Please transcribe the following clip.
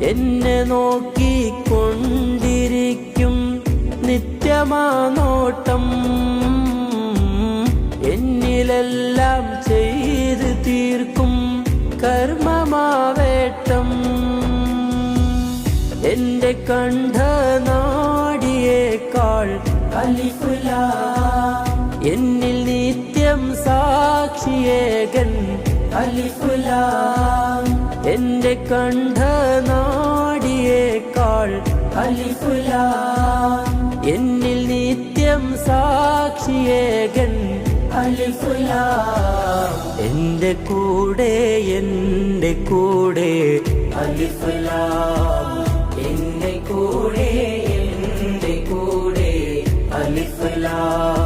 എന്നെ നോക്കിക്കൊണ്ടിരിക്കും നിത്യമാനോട്ടം. എന്നിലെല്ലാം ചെയ്ത് തീർക്കും കർമ്മമാവേട്ടം. എന്റെ കണ്ഠനാടിയേക്കാൾ അലിഫ് ലാം, എന്നിൽ നിത്യം സാക്ഷിയേകൻ അലിഫ് ലാം. എന്റെ കണ്ഠനാടിയേക്കാൾ അലിഫ് ലാം, എന്നിൽ നിത്യം സാക്ഷിയേകൻ അലിഫ് ലാം. എന്റെ കൂടെ അലിഫ് ലാം, എന്റെ കൂടെ അലിഫ് ലാം.